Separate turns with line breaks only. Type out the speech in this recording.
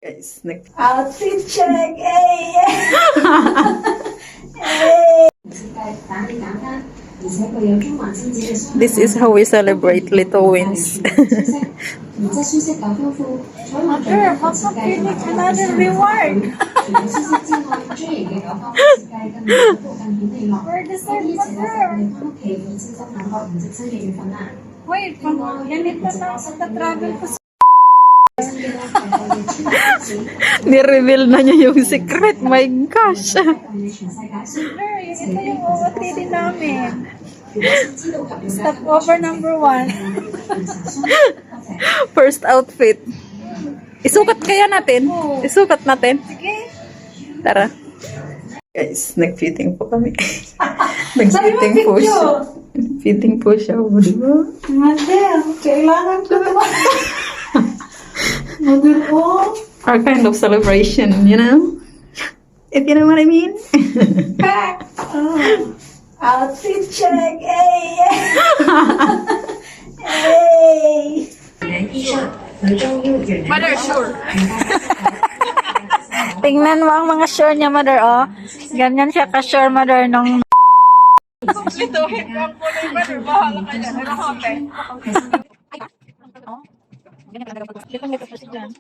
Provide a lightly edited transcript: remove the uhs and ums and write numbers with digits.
Guys,
outfit check! Hey! Hey!
this is how we celebrate Lithuanians.
Mother, how come feeling another reward? Where the third mother? Wait, ganito na sa travel ko sa...
Ni-reveal na niya yung secret. My gosh.
Sir, ito yung OOTD namin. Stopover number 1.
First outfit. Isukat kaya natin? Isukat natin?
Sige.
Tara. Guys, nag-fitting po kami. Nag-fitting po siya. Fitting po siya. O, diba?
Mother, kailangan ko naman. Mother, oh.
Our kind of celebration, you know? If you know what I mean?
Pack. Oh. Outfit check. Hey! Hey!
Mother, sure. Tingnan mo ang mga sure niya, mother, oh. Ganyan siya ka-sure, mother, nung... Lituhin mo ang kulay, mother. Bahala ka dyan. Ano ka, okay? Ganyan ka lang. Ganyan ka lang.